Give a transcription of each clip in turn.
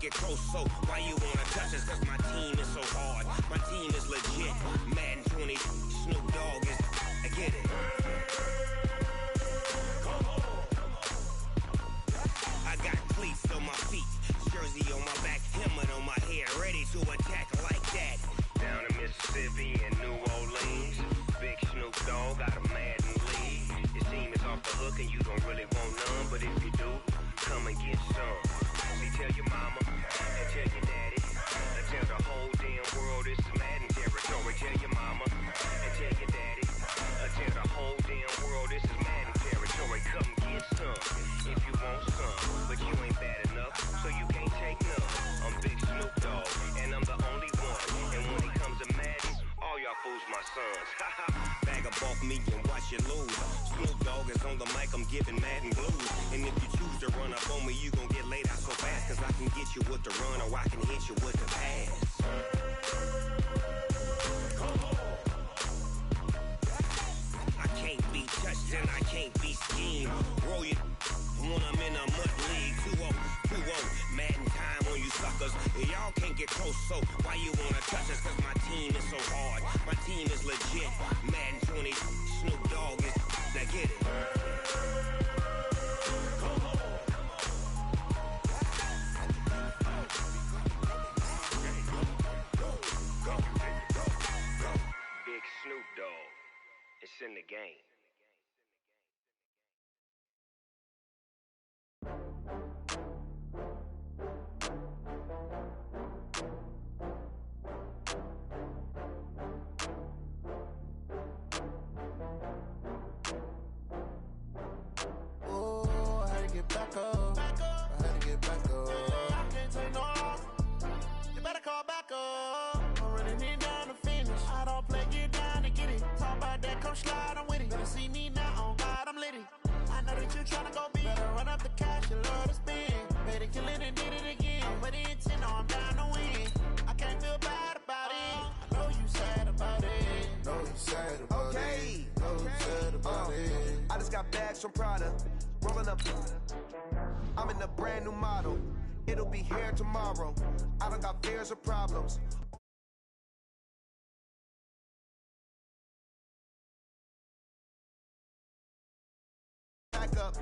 get close, so why you wanna touch us? Cause my team is so hard. My team is legit. Madden 20, Snoop Dogg is, I get it. I got cleats on my feet, jersey on my back, helmet on my head, ready to attack like that. Down in Mississippi and New Orleans, big Snoop Dogg got a Madden league. Your team is off the hook and you don't really want none, but if you do, come and get some. See, tell your mama and tell your daddy, and tell the whole damn world this is Madden territory. Tell your mama and tell your daddy, and tell the whole damn world this is Madden territory. Come get some if you want some, but you ain't bad enough, so you can't take none. I'm Big Snoop Dogg, and I'm the only one. And when it comes to Madden, all y'all fools my sons. Bag a bulk me and watch you lose. Snoop Dogg is on the mic, I'm giving Madden blues. And if you choose to run up on me, you gon' get laid out so fast. Cause I can get you with the run or I can hit you with the pass. I can't be touched and I can't be schemed. Roll you when I'm in a mud league. 2-0, 2-0, Madden time on you suckers. Y'all can't get close, so why you wanna touch us? Cause my team is so hard. My team is legit. Madden 20, Snoop Dogg is, now get it. Big Snoop Dogg, it's in the game. Back up. I had to get back up. I can't take no loss. You better call back up. I'm running in down to finish. I don't play, get down to get it. Talk about that, come slide, I'm with it. Better see me now, on God, I'm litty. I know that you tryna go big. Better run up the cash, you love to spend. Better kill it and did it again. But the intent, no, I'm down to win. I can't feel bad about it. I know you sad about it. Know you sad about it. Know you sad about it. I just got bags from Prada. Rolling up. I'm in a brand new model. It'll be here tomorrow. I don't got fears or problems. Back up.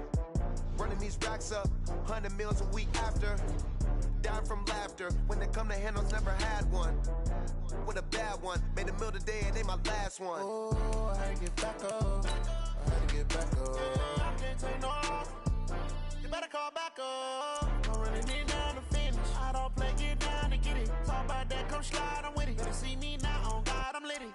Running these racks up. 100 meals a week after. Down from laughter. When they come to handles, never had one. With a bad one. Made a meal today and ain't my last one. Oh, I had to get back up. I had to get back up. I can't take no loss. You better call back up. I'm running in down to finish. I don't play, get down to get it. Talk about that, come slide, I'm with it. Better see me now, on God, I'm litty.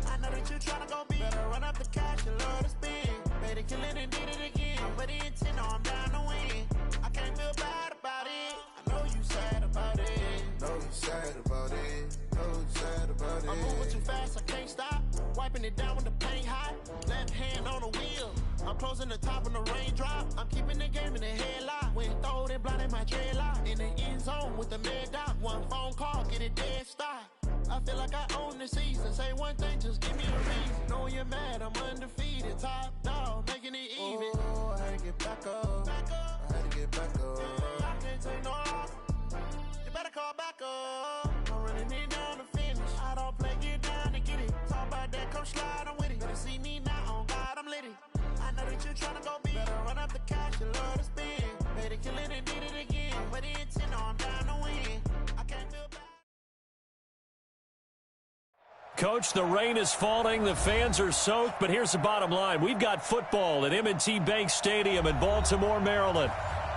I know that you tryna go big. Better run up the cash, you love to spend. Better kill it and did it again. But the intent, no, I'm down to win. I can't feel bad about it. I know you sad about it. Know you sad about it. Know you sad about it. I'm moving too fast, I can't stop. Wiping it down when the paint hot. Left hand on the wheel. I'm closing the top when the raindrop. I'm keeping the game in the headlock. When throwed and blinded my dreadlock. In the end zone with the mad dot. One phone call, get it dead stop. I feel like I own the season. Say one thing, just give me a reason. Knowing you're mad, I'm undefeated. Top dog, making it even. Oh, I had to get back up. I had to get back up. I can't take no loss. You better call back up. I'm running in down to finish. I don't play, get down to get it. Talk about that, come slide, I'm with it. Better see me now, on God, I'm litty. I know that you tryna go big. Better run up the cash, you love to spend. Better kill it and did it again. But the intent, no, I'm down to win. I can't feel bad. Coach, the rain is falling, the fans are soaked, but here's the bottom line. We've got football at M&T Bank Stadium in Baltimore, Maryland.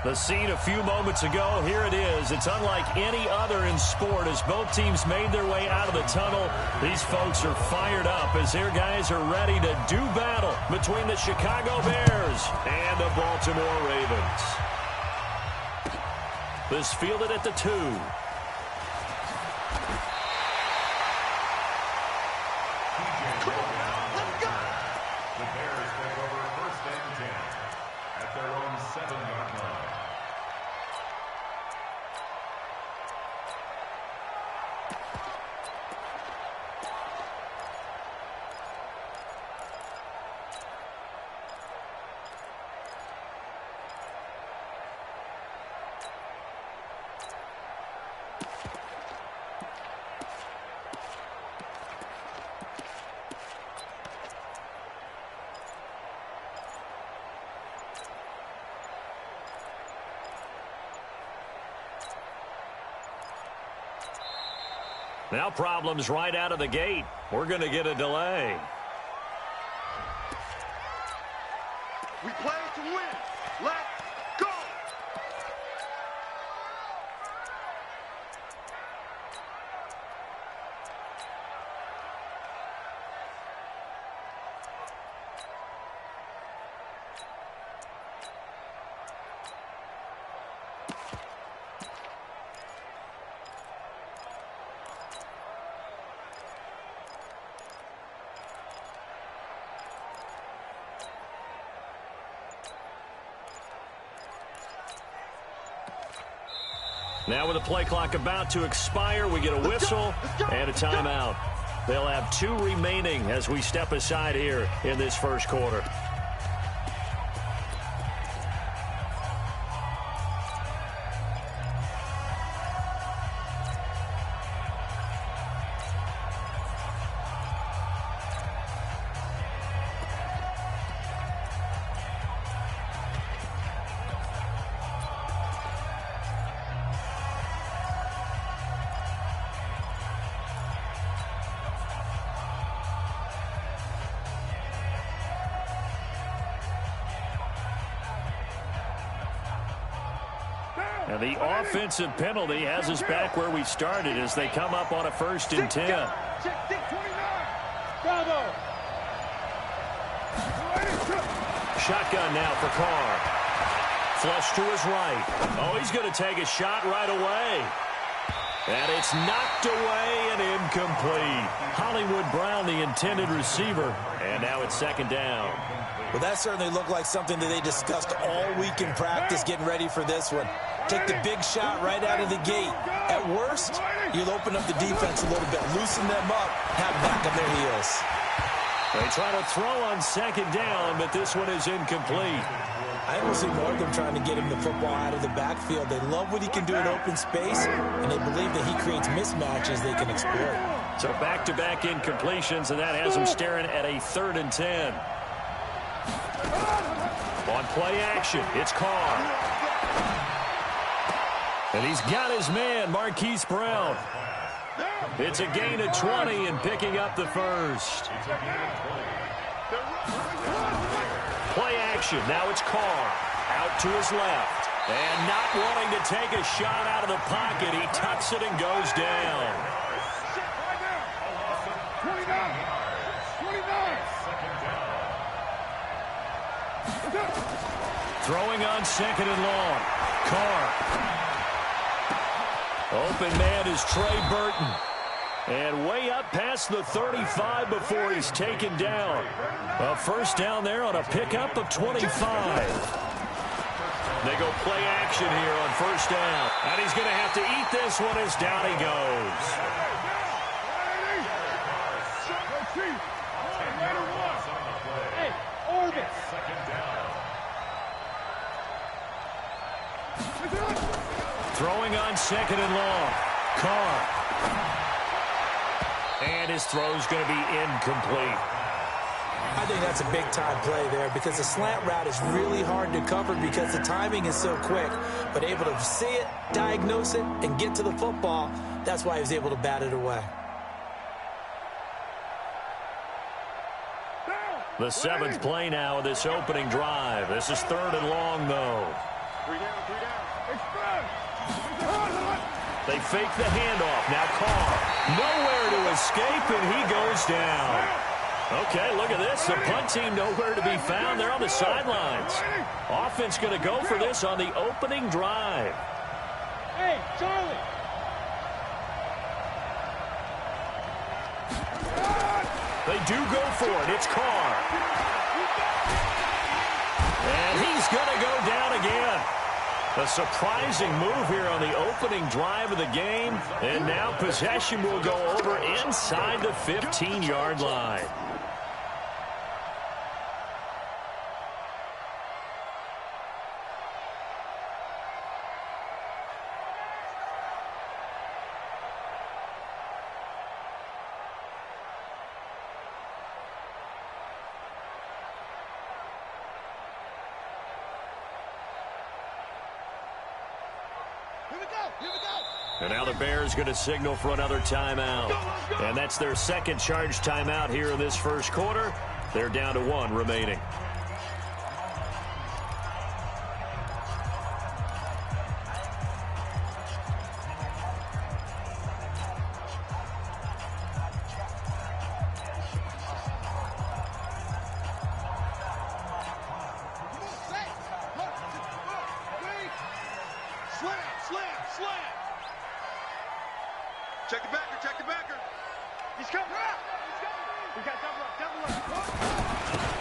The scene a few moments ago, here it is. It's unlike any other in sport as both teams made their way out of the tunnel. These folks are fired up as their guys are ready to do battle between the Chicago Bears and the Baltimore Ravens. This fielded at the 2. Now problems right out of the gate. We're going to get a delay. We play to win. Let's go! Now with the play clock about to expire, we get a whistle and a timeout. They'll have 2 remaining as we step aside here in this first quarter. And the offensive penalty has us back where we started as they come up on a 1st and 10. Shotgun now for Carr. Flush to his right. Oh, he's going to take a shot right away. And it's knocked away and incomplete. Hollywood Brown, the intended receiver. And now it's 2nd down. Well, that certainly looked like something that they discussed all week in practice getting ready for this one. Take the big shot right out of the gate. At worst, you'll open up the defense a little bit, loosen them up, have them back on their heels. They try to throw on 2nd down, but this one is incomplete. I don't see more of them trying to get him the football out of the backfield. They love what he can do in open space, and they believe that he creates mismatches they can exploit. So back-to-back incompletions, and that has him staring at a 3rd and 10. On play action, it's Carr. And he's got his man, Marquise Brown. It's a gain of 20 and picking up the 1st. Play action, now it's Carr. Out to his left. And not wanting to take a shot out of the pocket, he tucks it and goes down. 29. Throwing on 2nd and long. Carr. Open man is Trey Burton. And way up past the 35 before he's taken down. A 1st down there on a pickup of 25. They go play action here on 1st down. And he's going to have to eat this one as down he goes. Throwing on 2nd and long. Carr. And his throw's going to be incomplete. I think that's a big-time play there because the slant route is really hard to cover because the timing is so quick. But able to see it, diagnose it, and get to the football, that's why he was able to bat it away. The 7th play now of this opening drive. This is 3rd and long, though. 3 down. They fake the handoff. Now Carr. Nowhere to escape, and he goes down. Okay, look at this. The punt team nowhere to be found. They're on the sidelines. Offense going to go for this on the opening drive. Hey, Charlie. They do go for it. It's Carr. And he's going to go down again. A surprising move here on the opening drive of the game. And now possession will go over inside the 15-yard line. Here we go. And now the Bears going to signal for another timeout. And that's their second charge timeout here in this first quarter. They're down to 1 remaining. Check the backer. He's coming. We got double up.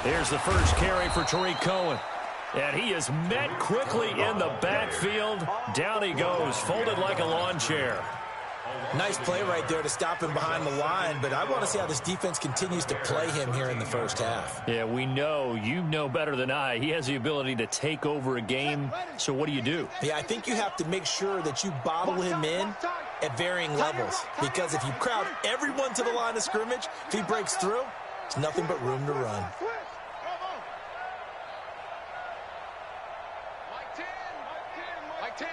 Here's the first carry for Tariq Cohen. And he is met quickly in the backfield. Down he goes, folded like a lawn chair. Nice play right there to stop him behind the line, but I want to see how this defense continues to play him here in the first half. Yeah, we know. You know better than I. He has the ability to take over a game, so what do? Yeah, I think you have to make sure that you bottle him in at varying levels, because if you crowd everyone to the line of scrimmage, if he breaks through, it's nothing but room to run.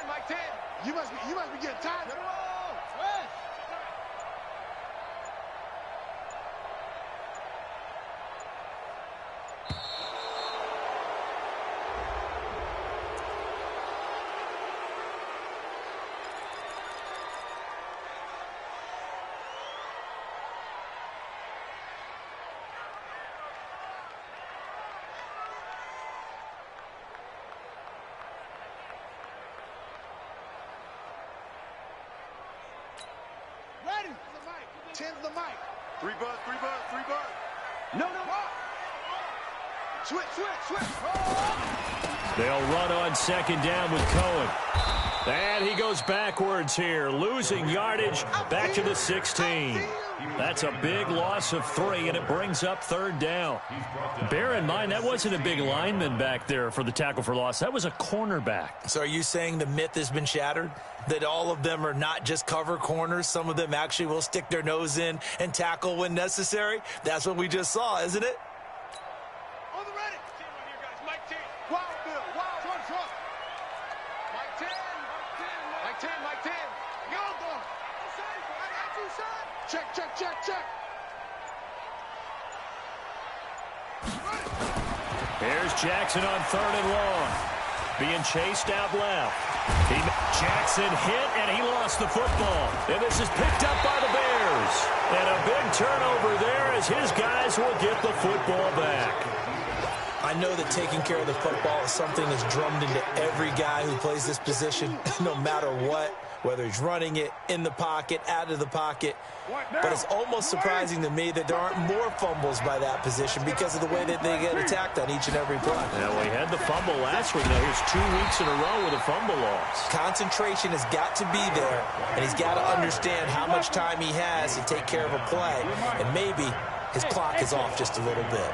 Mike 10. You must be getting tired. Ready. 10 to the mic. 3 buzz. No. Switch. Oh. They'll run on second down with Cohen. And he goes backwards here, losing yardage back to the 16. That's a big loss of 3, and it brings up third down. Bear in mind, that wasn't a big lineman back there for the tackle for loss. That was a cornerback. So are you saying the myth has been shattered? That all of them are not just cover corners? Some of them actually will stick their nose in and tackle when necessary? That's what we just saw, isn't it? On the ready. Team right here, guys. Mike 10. Wow, Bill. Wow. Trump. Mike 10. Go, boy. I got you, son. Check. Here's Jackson on 3rd and long. Being chased out left. Jackson hit, and he lost the football. And this is picked up by the Bears. And a big turnover there as his guys will get the football back. I know that taking care of the football is something that's drummed into every guy who plays this position, no matter what, whether he's running it, in the pocket, out of the pocket. But it's almost surprising to me that there aren't more fumbles by that position because of the way that they get attacked on each and every play. Yeah, we had the fumble last week. Now here's 2 weeks in a row with a fumble loss. Concentration has got to be there, and he's got to understand how much time he has to take care of a play, and maybe his clock is off just a little bit.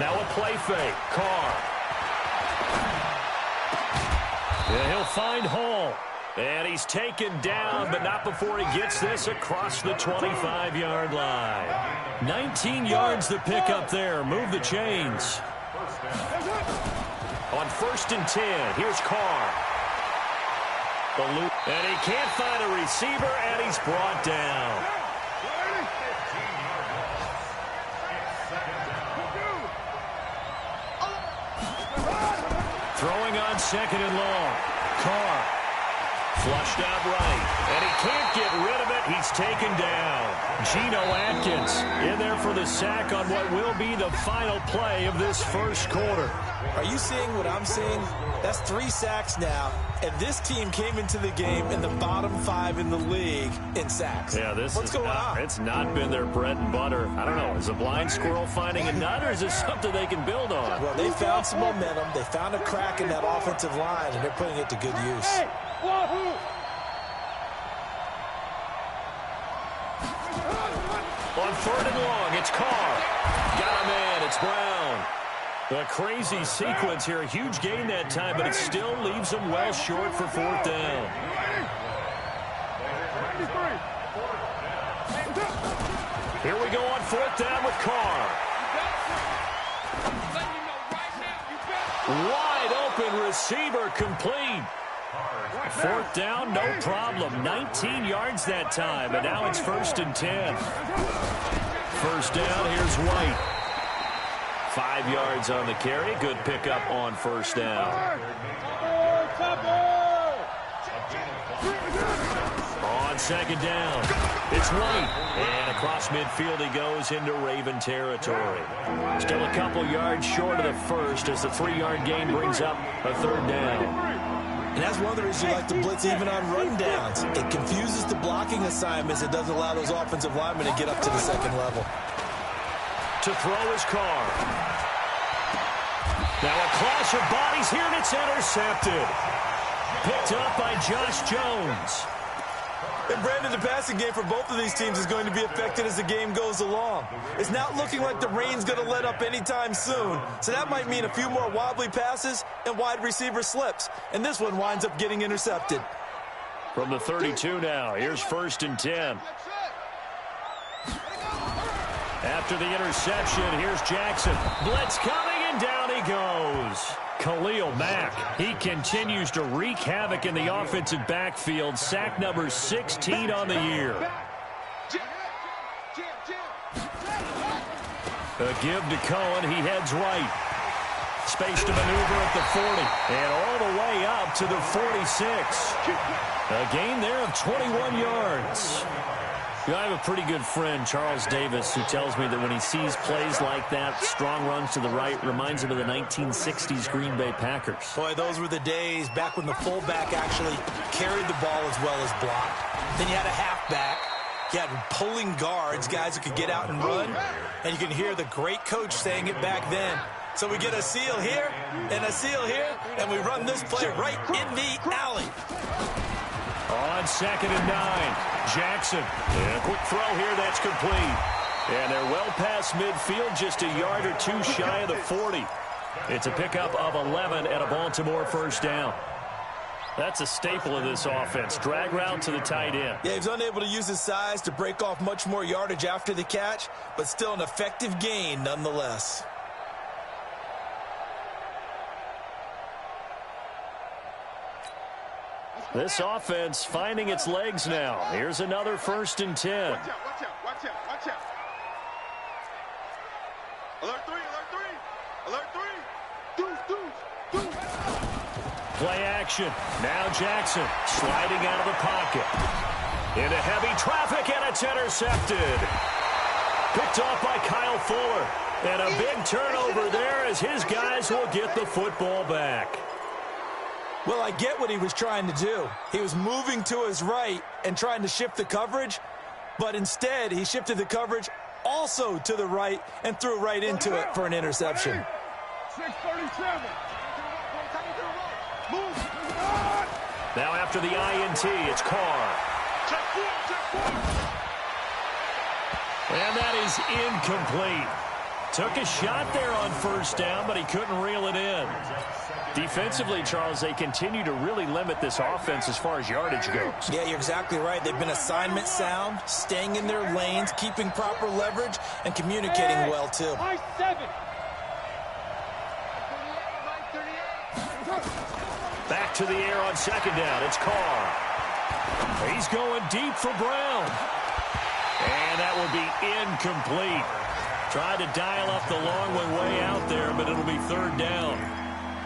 Now a play fake. Carr. And he'll find Hall. And he's taken down, but not before he gets this across the 25-yard line. 19 yards the pickup there. Move the chains. On 1st and 10, here's Carr. The loop. And he can't find a receiver, and he's brought down. Throwing on 2nd and long. Carr. Flushed out right. And he can't get rid of it. He's taken down. Geno Atkins in there for the sack on what will be the final play of this first quarter. Are you seeing what I'm seeing? That's 3 sacks now. And this team came into the game in the bottom 5 in the league in sacks. Yeah, What's going on? It's not been their bread and butter. I don't know. Is a blind squirrel finding a nut, or is this something they can build on? Well, they found some momentum. They found a crack in that offensive line, and they're putting it to good use. Hey, wahoo! On 3rd and long, it's Carr. Got a man. It's Brown. A crazy sequence here. A huge gain that time, but it still leaves them well short for 4th down. Here we go on 4th down with Carr. Wide open receiver complete. Fourth down, no problem. 19 yards that time, and now it's 1st and 10. First down, here's White. 5 yards on the carry. Good pickup on first down. On second down, it's White. And across midfield he goes into Raven territory. Still a couple yards short of the first as the 3-yard gain brings up a third down. And that's one of the reasons you like to blitz even on run downs. It confuses the blocking assignments. It doesn't allow those offensive linemen to get up to the second level. To throw his car. Now a clash of bodies here, and it's intercepted. Picked up by Josh Jones. And Brandon, the passing game for both of these teams is going to be affected as the game goes along. It's not looking like the rain's going to let up anytime soon, so that might mean a few more wobbly passes and wide receiver slips. And this one winds up getting intercepted. From the 32 now, here's 1st and 10. After the interception, here's Jackson. Blitz coming, and down he goes. Khalil Mack, he continues to wreak havoc in the offensive backfield. Sack number 16 on the year. A give to Cohen. He heads right. Space to maneuver at the 40. And all the way up to the 46. A gain there of 21 yards. You know, I have a pretty good friend, Charles Davis, who tells me that when he sees plays like that, strong runs to the right, reminds him of the 1960s Green Bay Packers. Boy, those were the days back when the fullback actually carried the ball as well as blocked. Then you had a halfback. You had pulling guards, guys who could get out and run. And you can hear the great coach saying it back then. So we get a seal here and a seal here, and we run this play right in the alley. On 2nd and 9, Jackson. And a quick throw here that's complete. And they're well past midfield, just a yard or two shy of the 40. It's a pickup of 11 and a Baltimore first down. That's a staple of this offense. Drag route to the tight end. Yeah, he's unable to use his size to break off much more yardage after the catch, but still an effective gain nonetheless. This offense finding its legs now. Here's another 1st and 10. Watch out. Alert 3. Deuce. Play action. Now Jackson sliding out of the pocket. Into heavy traffic, and it's intercepted. Picked off by Kyle Fuller. And a big turnover there as his guys will get the football back. Well, I get what he was trying to do. He was moving to his right and trying to shift the coverage, but instead he shifted the coverage also to the right and threw right into it for an interception. 637. Now after the INT, it's Carr. And that is incomplete. Took a shot there on first down, but he couldn't reel it in. Defensively, Charles, they continue to really limit this offense as far as yardage goes. Yeah, you're exactly right. They've been assignment sound, staying in their lanes, keeping proper leverage, and communicating well, too. Back to the air on second down. It's Carr. He's going deep for Brown. And that will be incomplete. Tried to dial up the long one way out there, but it'll be third down.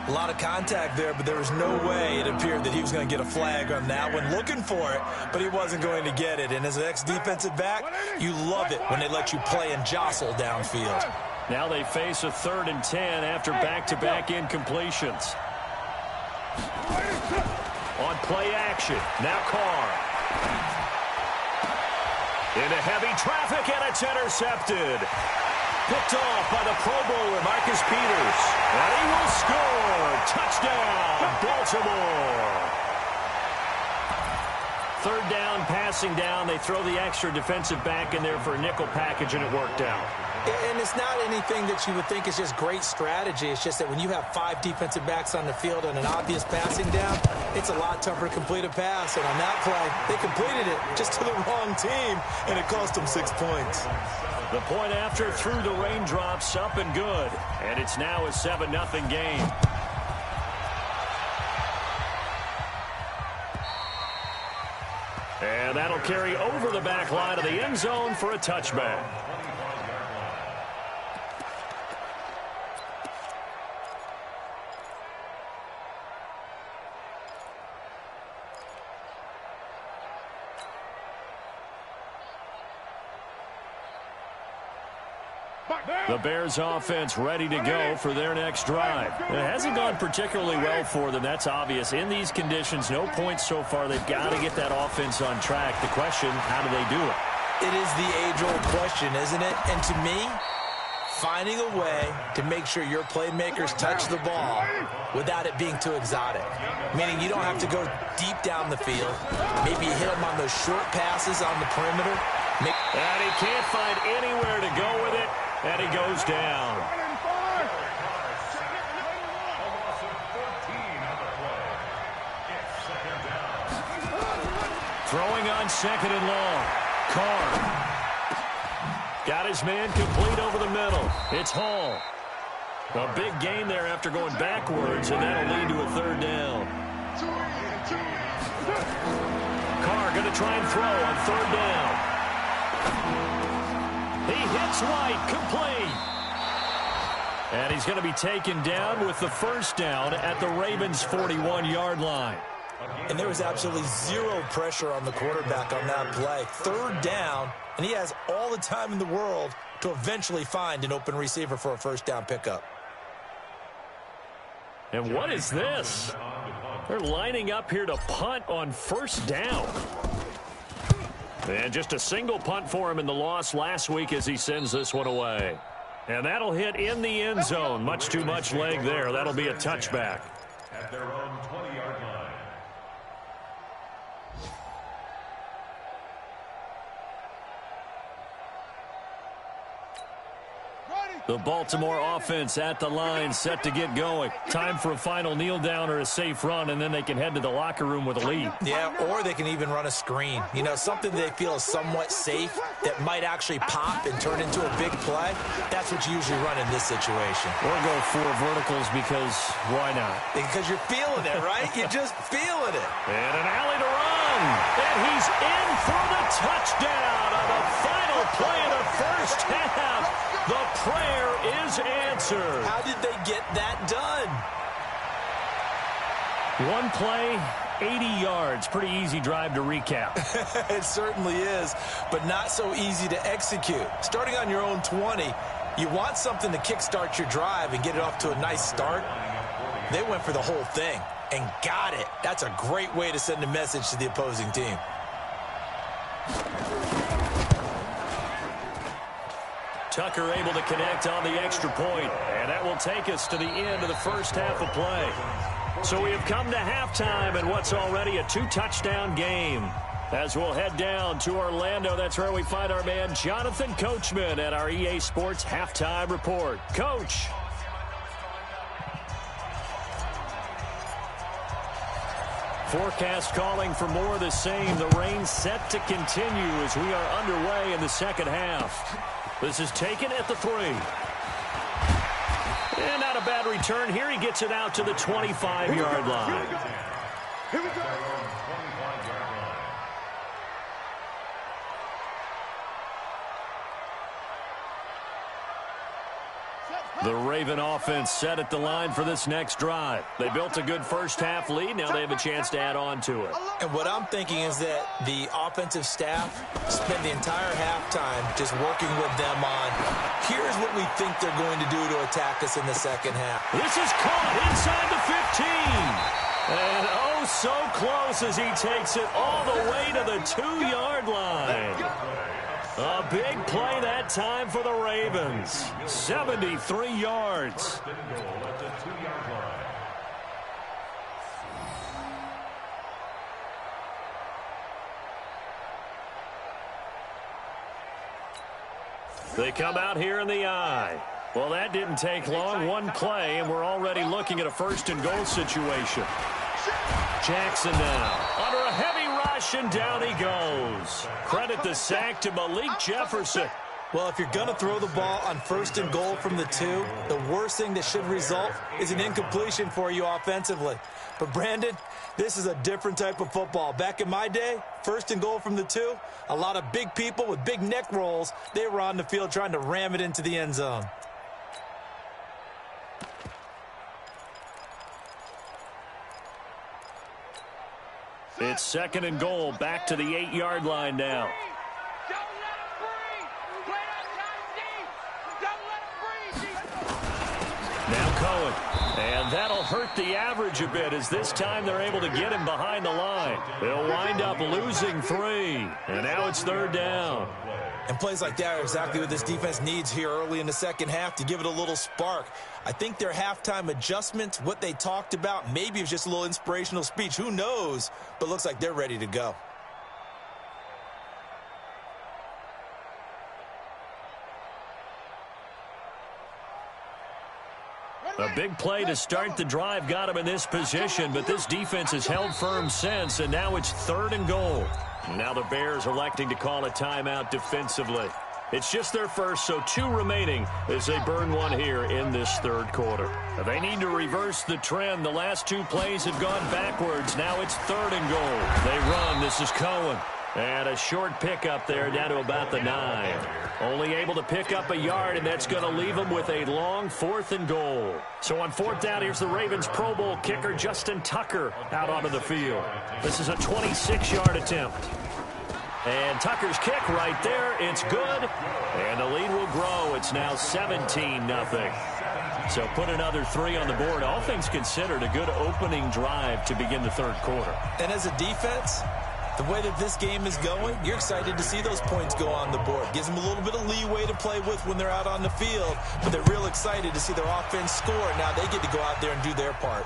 A lot of contact there, but there was no way it appeared that he was going to get a flag on that one. Looking for it, but he wasn't going to get it. And as an ex-defensive back, you love it when they let you play and jostle downfield. Now they face a 3rd and 10 after back-to-back incompletions. On play action, now Carr. Into heavy traffic, and it's intercepted. Picked off by the Pro Bowler, Marcus Peters. And he will score. Touchdown, Baltimore. Third down, passing down. They throw the extra defensive back in there for a nickel package, and it worked out. And it's not anything that you would think is just great strategy. It's just that when you have 5 defensive backs on the field on an obvious passing down, it's a lot tougher to complete a pass. And on that play, they completed it just to the wrong team, and it cost them 6 points. The point after through the raindrops, up and good. And it's now a 7-0 game. And that'll carry over the back line of the end zone for a touchback. The Bears offense ready to go for their next drive. It hasn't gone particularly well for them. That's obvious. In these conditions, no points so far. They've got to get that offense on track. The question, how do they do it? It is the age-old question, isn't it? And to me, finding a way to make sure your playmakers touch the ball without it being too exotic. Meaning you don't have to go deep down the field. Maybe you hit them on those short passes on the perimeter. And he can't find anywhere to go with it. And he goes down. Throwing on second and long. Carr. Got his man complete over the middle. It's Hall. A big gain there after going backwards, and that'll lead to a third down. Carr going to try and throw on third down. He hits White, complete. And he's going to be taken down with the first down at the Ravens' 41-yard line. And there was absolutely zero pressure on the quarterback on that play. Third down, and he has all the time in the world to eventually find an open receiver for a first down pickup. And what is this? They're lining up here to punt on first down. And just a single punt for him in the loss last week as he sends this one away. And that'll hit in the end zone. Much too much leg there. That'll be a touchback. At their own 20-yard line. The Baltimore offense at the line, set to get going. Time for a final kneel down or a safe run, and then they can head to the locker room with a lead. Yeah, or they can even run a screen. You know, something they feel is somewhat safe that might actually pop and turn into a big play. That's what you usually run in this situation. Or go 4 verticals because why not? Because you're feeling it, right? You're just feeling it. And an alley to run. And he's in for the touchdown on the final play of the first half. The prayer is answered. How did they get that done? One play, 80 yards. Pretty easy drive to recap. It certainly is, but not so easy to execute. Starting on your own 20, you want something to kickstart your drive and get it off to a nice start. They went for the whole thing and got it. That's a great way to send a message to the opposing team. Tucker able to connect on the extra point, and that will take us to the end of the first half of play. So we have come to halftime in what's already a 2-touchdown game. As we'll head down to Orlando, that's where we find our man Jonathan Coachman at our EA Sports Halftime Report. Coach. Forecast calling for more of the same. The rain set to continue as we are underway in the second half. This is taken at the 3. And not a bad return here. He gets it out to the 25-yard line. Here we go. The Raven offense set at the line for this next drive. They built a good first-half lead. Now they have a chance to add on to it. And what I'm thinking is that the offensive staff spent the entire halftime just working with them on, here's what we think they're going to do to attack us in the second half. This is caught inside the 15. And oh, so close as he takes it all the way to the 2-yard line. A big play that time for the Ravens. 73 yards. They come out here in the eye. Well, that didn't take long. One play, and we're already looking at a first-and-goal situation. Jackson now under a heavy rush, and down he goes. Credit the sack to Malik Jefferson. Well, if you're going to throw the ball on 1st and goal from the 2, the worst thing that should result is an incompletion for you offensively. But, Brandon, this is a different type of football. Back in my day, 1st and goal from the 2, a lot of big people with big neck rolls, they were on the field trying to ram it into the end zone. It's 2nd and goal, back to the 8-yard line now. Now Cohen, and that'll hurt the average a bit as this time they're able to get him behind the line. They'll wind up losing 3, and now it's 3rd down. And plays like that are exactly what this defense needs here early in the second half to give it a little spark. I think their halftime adjustments, what they talked about, maybe it was just a little inspirational speech. Who knows? But looks like they're ready to go. A big play to start the drive got him in this position, but this defense has held firm since, and now it's 3rd and goal. Now the Bears electing to call a timeout defensively. It's just their first, so 2 remaining as they burn 1 here in this 3rd quarter. They need to reverse the trend. The last 2 plays have gone backwards. Now it's 3rd and goal. They run. This is Cohen. And a short pickup there down to about the 9. Only able to pick up a yard, and that's going to leave them with a long 4th and goal. So on 4th down, here's the Ravens Pro Bowl kicker Justin Tucker out onto the field. This is a 26-yard attempt. And Tucker's kick right there. It's good. And the lead will grow. It's now 17-0. So put another 3 on the board. All things considered, a good opening drive to begin the 3rd quarter. And as a defense, the way that this game is going, you're excited to see those points go on the board. Gives them a little bit of leeway to play with when they're out on the field, but they're real excited to see their offense score. Now they get to go out there and do their part.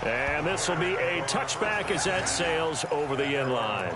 And this will be a touchback as that sails over the end line.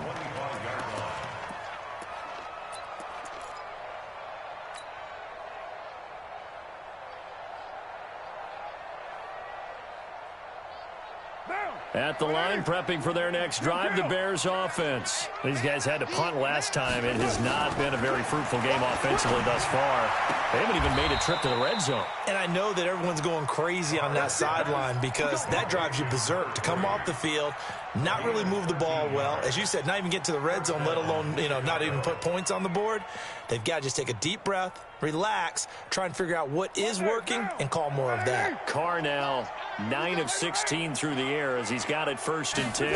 At the line, prepping for their next drive, the Bears offense. These guys had to punt last time. It has not been a very fruitful game offensively thus far. They haven't even made a trip to the red zone. And I know that everyone's going crazy on that sideline because that drives you berserk to come off the field, not really move the ball well. As you said, not even get to the red zone, let alone, not even put points on the board. They've got to just take a deep breath, relax, try and figure out what is working, and call more of that. Carr now 9 of 16 through the air as he's got it 1st and 10.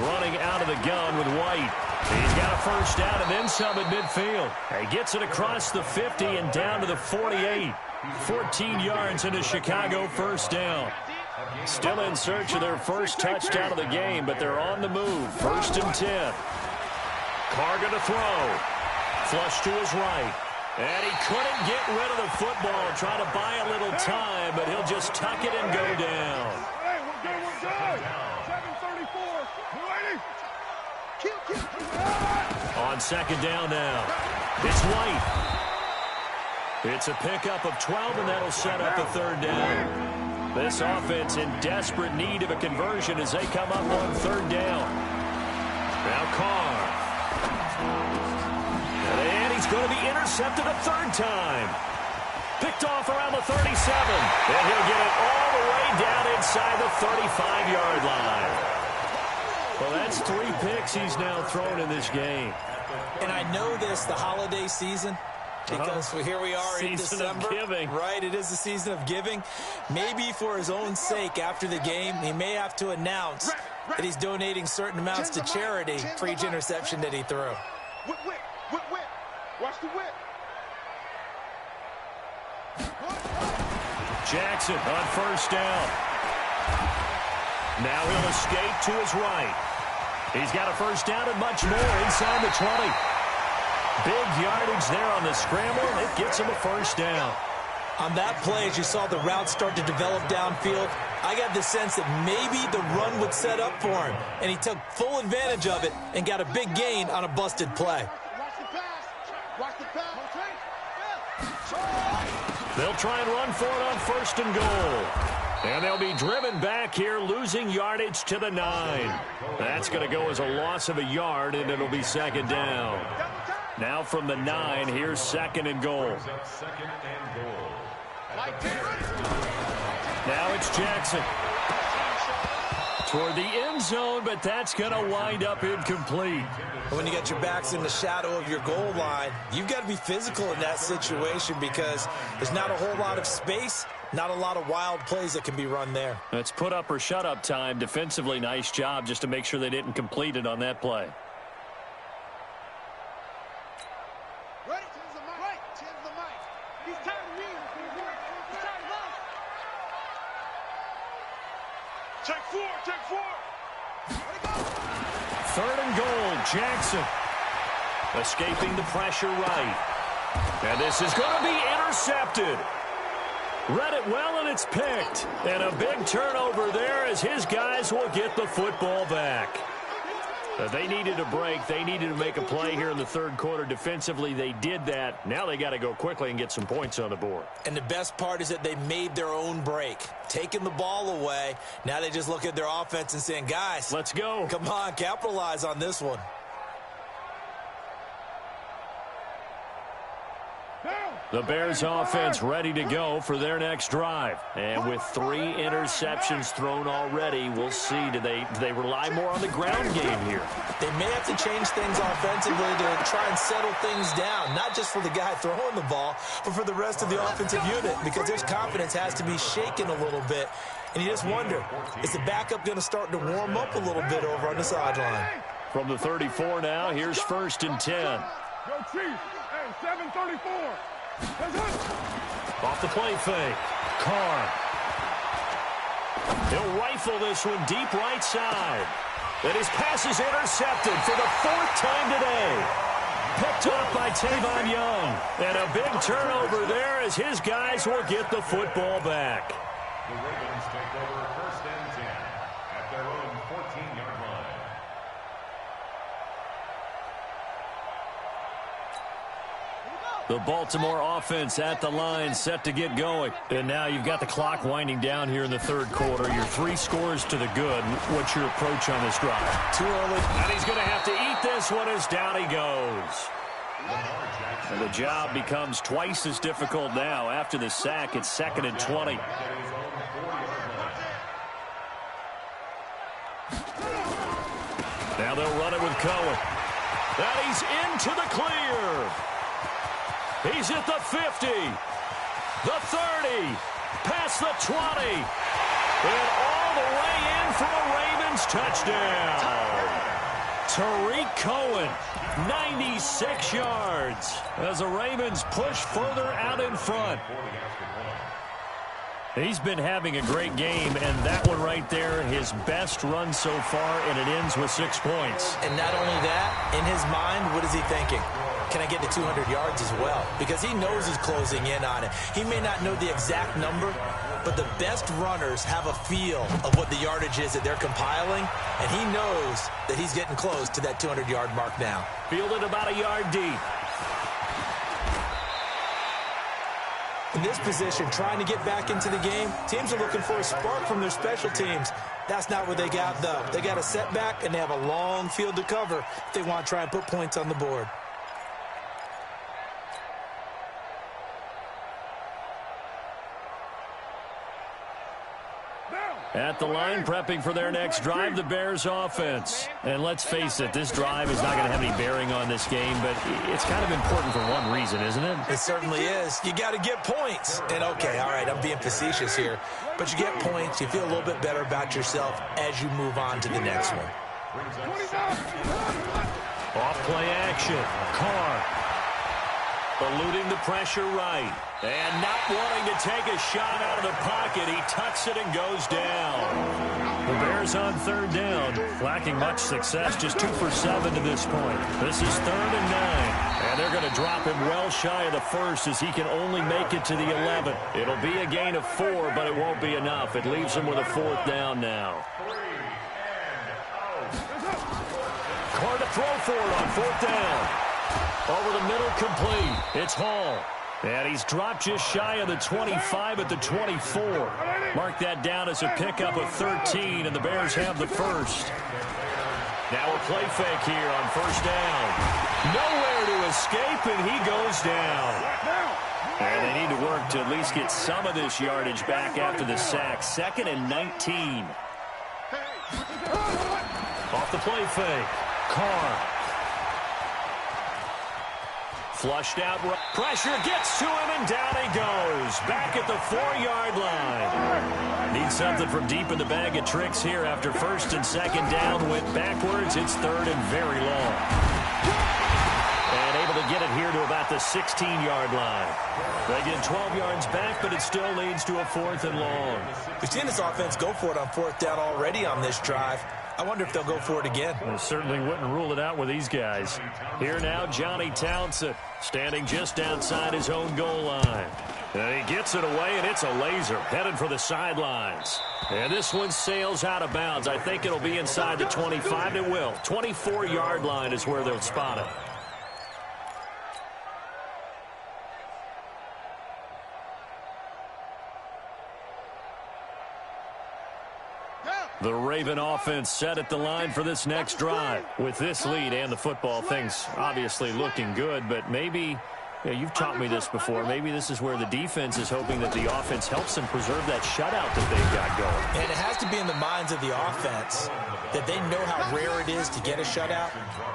Running out of the gun with White. He's got a 1st down and then some at midfield. He gets it across the 50 and down to the 48. 14 yards into Chicago 1st down. Still in search of their first touchdown of the game, but they're on the move. 1st and 10. Carr going to throw. Flush to his right. And he couldn't get rid of the football, trying to buy a little time, but he'll just tuck it and go down. Hey, we're good. 7:34. On 2nd down now, it's White. It's a pickup of 12, and that'll set up a 3rd down. This offense in desperate need of a conversion as they come up on 3rd down. Now Carr. And he's going to be intercepted a 3rd time. Picked off around the 37. And he'll get it all the way down inside the 35-yard line. Well, that's 3 picks he's now thrown in this game. And I know this, the holiday season, because here we are in December. Season of giving. Right, it is the season of giving. Maybe for his own sake after the game, he may have to announce that he's donating certain amounts to charity for each interception that he threw. Whip. Watch the whip. Jackson on 1st down. Now he'll escape to his right. He's got a 1st down and much more inside the 20. Big yardage there on the scramble. It gets him a 1st down. On that play, as you saw the route start to develop downfield, I got the sense that maybe the run would set up for him, and he took full advantage of it and got a big gain on a busted play. They'll try and run for it on 1st and goal. And they'll be driven back here, losing yardage to the 9. That's going to go as a loss of a yard, and it'll be 2nd down. Now from the 9, here's 2nd and goal. Now it's Jackson. Toward the end zone, but that's going to wind up incomplete. When you get your backs in the shadow of your goal line, you've got to be physical in that situation because there's not a whole lot of space, not a lot of wild plays that can be run there. It's put up or shut up time. Defensively, nice job just to make sure they didn't complete it on that play. Check four. 3rd and goal, Jackson. Escaping the pressure right. And this is going to be intercepted. Read it well, and it's picked. And a big turnover there as his guys will get the football back. They needed a break. They needed to make a play here in the 3rd quarter. Defensively, they did that. Now they got to go quickly and get some points on the board. And the best part is that they made their own break. Taking the ball away. Now they just look at their offense and saying, guys, let's go. Come on, capitalize on this one. The Bears offense ready to go for their next drive. And with 3 interceptions thrown already, we'll see. Do they rely more on the ground game here? They may have to change things offensively to try and settle things down, not just for the guy throwing the ball, but for the rest of the offensive unit, because their confidence has to be shaken a little bit. And you just wonder, is the backup going to start to warm up a little bit over on the sideline? From the 34 now, here's 1st and 10. Go Chiefs. Hey, 7:34. Off the play fake. Carr. He'll rifle this one deep right side. And his pass is intercepted for the 4th time today. Picked off by Tavon Young. And a big turnover there as his guys will get the football back. The Ravens take over 1st and 10 at their own 14-yard line. The Baltimore offense at the line, set to get going. And now you've got the clock winding down here in the 3rd quarter. You're 3 scores to the good. What's your approach on this drive? Too early. And he's going to have to eat this one as down he goes. And the job becomes twice as difficult now. After the sack, it's 2nd and 20. Now they'll run it with Cohen. And he's into the clear. He's at the 50, the 30, past the 20, and all the way in for a Ravens touchdown. Tariq Cohen, 96 yards, as the Ravens push further out in front. He's been having a great game, and that one right there, his best run so far, and it ends with 6 points. And not only that, in his mind, what is he thinking? Can I get to 200 yards as well? Because he knows he's closing in on it. He may not know the exact number, but the best runners have a feel of what the yardage is that they're compiling, and he knows that he's getting close to that 200-yard mark now. Fielded about a yard deep. In this position, trying to get back into the game, teams are looking for a spark from their special teams. That's not what they got, though. They got a setback, and they have a long field to cover if they want to try and put points on the board. At the line, prepping for their next drive, the Bears offense. And let's face it, this drive is not going to have any bearing on this game, but it's kind of important for one reason, isn't it? It certainly is. You got to get points. And, okay, all right, I'm being facetious here. But you get points, you feel a little bit better about yourself as you move on to the next one. Off play action. Carr. Eluding the pressure right. And not wanting to take a shot out of the pocket. He tucks it and goes down. The Bears on 3rd down. Lacking much success. Just 2 for 7 to this point. This is 3rd and 9. And they're going to drop him well shy of the 1st as he can only make it to the 11. It'll be a gain of 4, but it won't be enough. It leaves him with a 4th down now. Carr to throw for it on 4th down. Over the middle, complete. It's Hall. And he's dropped just shy of the 25 at the 24. Mark that down as a pickup of 13, and the Bears have the 1st. Now a play fake here on 1st down. Nowhere to escape, and he goes down. And they need to work to at least get some of this yardage back after the sack. 2nd and 19. Off the play fake. Carr. Flushed out. Pressure gets to him, and down he goes. Back at the 4-yard line. Needs something from deep in the bag of tricks here after 1st and 2nd down. Went backwards. It's 3rd and very long. And able to get it here to about the 16-yard line. They get 12 yards back, but it still leads to a 4th and long. We've seen this offense go for it on 4th down already on this drive. I wonder if they'll go for it again. Well, certainly wouldn't rule it out with these guys. Here now, Johnny Townsend standing just outside his own goal line. And he gets it away, and it's a laser headed for the sidelines. And this one sails out of bounds. I think it'll be inside the 25. It will. 24-yard line is where they'll spot it. The Raven offense set at the line for this next drive. With this lead and the football, things obviously looking good, but maybe, you've taught me this before, maybe this is where the defense is hoping that the offense helps them preserve that shutout that they've got going. And it has to be in the minds of the offense that they know how rare it is to get a shutout.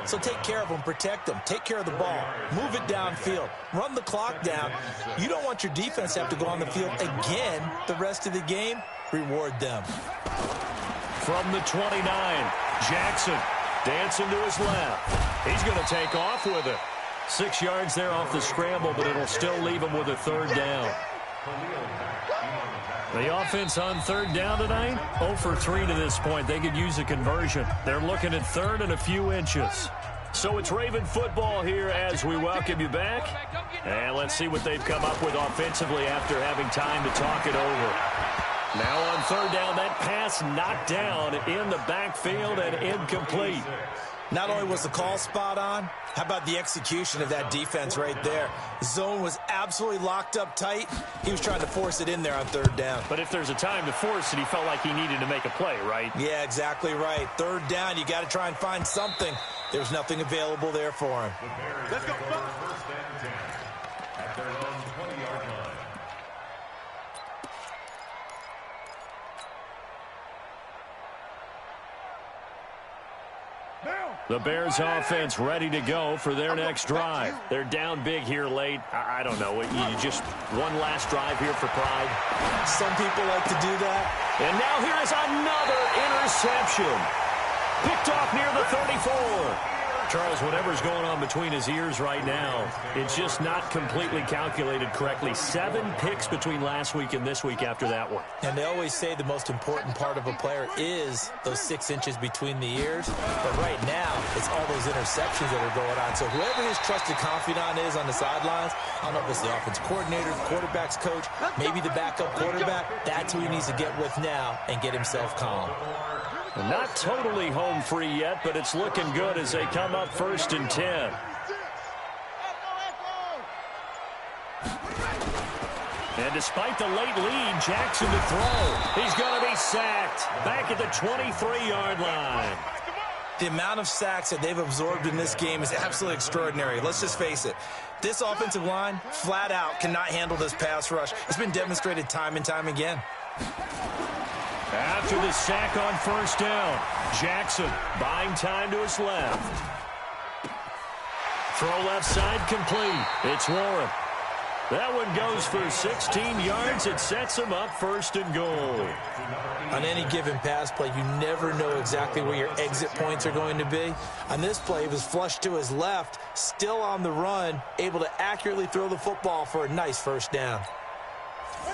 So take care of them, protect them, take care of the ball, move it downfield, run the clock down. You don't want your defense to have to go on the field again the rest of the game. Reward them. From the 29, Jackson dancing to his left. He's going to take off with it. 6 yards there off the scramble, but it'll still leave him with a 3rd down. The offense on 3rd down tonight, 0 for 3 to this point. They could use a conversion. They're looking at 3rd and a few inches. So it's Raven football here as we welcome you back. And let's see what they've come up with offensively after having time to talk it over. Now on 3rd down, that pass knocked down in the backfield and incomplete. Not only was the call spot on, how about the execution of that defense right there? The zone was absolutely locked up tight. He was trying to force it in there on 3rd down. But if there's a time to force it, he felt like he needed to make a play, right? Yeah, exactly right. 3rd down, you got to try and find something. There's nothing available there for him. Let's go. 1st and 10 at their own 20-yard line. The Bears offense ready to go for their next drive. They're down big here late. I don't know. You just one last drive here for pride. Some people like to do that. And now here is another interception. Picked off near the 34. Charles, whatever's going on between his ears right now, it's just not completely calculated correctly. 7 picks between last week and this week after that one. And they always say the most important part of a player is those 6 inches between the ears. But right now, it's all those interceptions that are going on. So whoever his trusted confidant is on the sidelines, I don't know if it's the offense coordinator, the quarterback's coach, maybe the backup quarterback, that's who he needs to get with now and get himself calm. Not totally home free yet, but it's looking good as they come up 1st and 10. And despite the late lead, Jackson to throw. He's going to be sacked back at the 23-yard line. The amount of sacks that they've absorbed in this game is absolutely extraordinary. Let's just face it. This offensive line, flat out, cannot handle this pass rush. It's been demonstrated time and time again. After the sack on 1st down, Jackson buying time to his left. Throw left side complete. It's Warren. That one goes for 16 yards. It sets him up 1st and goal. On any given pass play, you never know exactly where your exit points are going to be. On this play, he was flushed to his left, still on the run, able to accurately throw the football for a nice 1st down.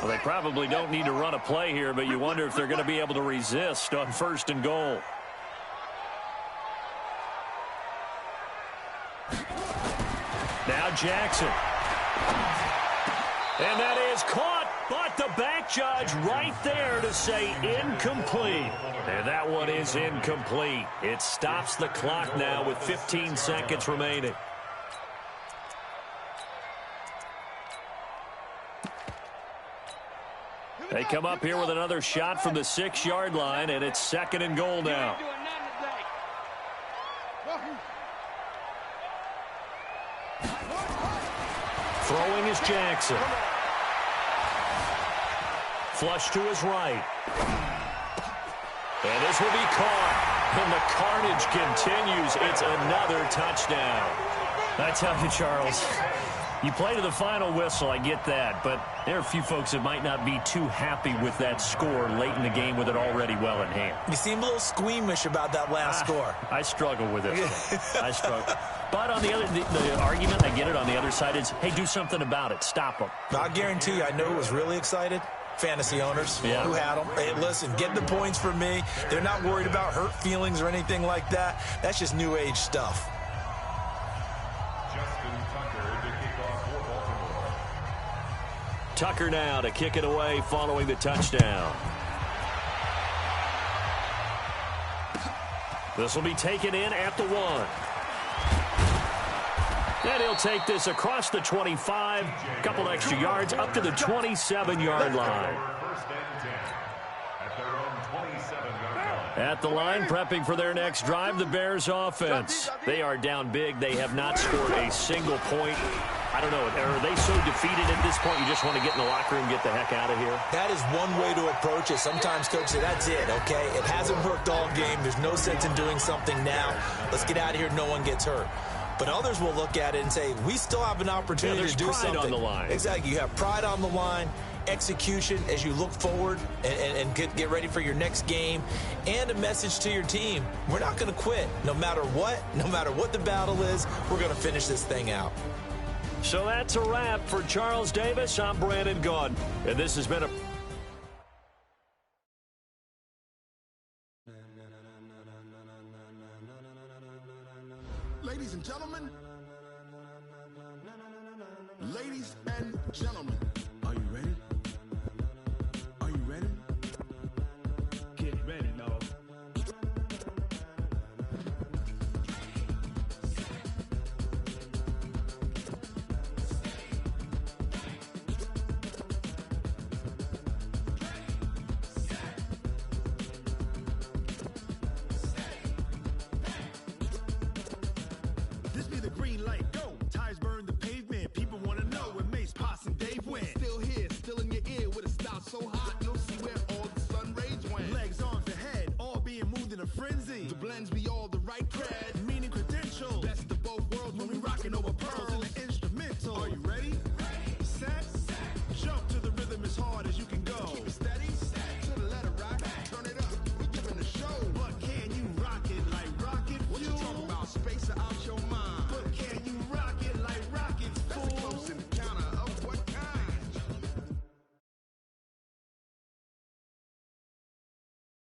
Well, they probably don't need to run a play here, but you wonder if they're going to be able to resist on 1st and goal. Now Jackson. And that is caught, but the back judge right there to say incomplete. And that one is incomplete. It stops the clock now with 15 seconds remaining. They come up here with another shot from the 6-yard line, and it's 2nd and goal now. Throwing is Jackson. Flush to his right. And this will be caught. And the carnage continues. It's another touchdown. I tell you, Charles, you play to the final whistle, I get that. But there are a few folks that might not be too happy with that score late in the game with it already well in hand. You seem a little squeamish about that last score. I struggle with it. I struggle. But on the other, the argument, I get it, on the other side is, hey, do something about it. Stop them. I guarantee you, I know who was really excited. Fantasy owners who had them. Hey, listen, get the points from me. They're not worried about hurt feelings or anything like that. That's just new age stuff. Tucker now to kick it away following the touchdown. This will be taken in at the 1. And he'll take this across the 25, a couple extra yards, up to the 27-yard line. At the line, prepping for their next drive, the Bears offense. They are down big. They have not scored a single point. I don't know, are they so defeated at this point you just want to get in the locker room and get the heck out of here? That is one way to approach it. Sometimes coaches say, that's it, okay? It hasn't worked all game. There's no sense in doing something now. Let's get out of here. No one gets hurt. But others will look at it and say, we still have an opportunity to do something. There's pride on the line. Exactly. You have pride on the line, execution as you look forward and get ready for your next game, and a message to your team. We're not going to quit. No matter what the battle is, we're going to finish this thing out. So that's a wrap for Charles Davis. I'm Brandon Gaudin, and this has been a... Ladies and gentlemen, are you ready? Are you ready? Get ready, dog. This be the green light, go. Tires burn the pavement. People want to know where Mace, Potts, and Dave went. Still here, still in your ear with a style so hot, you'll see where all the sun rays went. Legs, arms, and head, all being moved in a frenzy. The blends be all the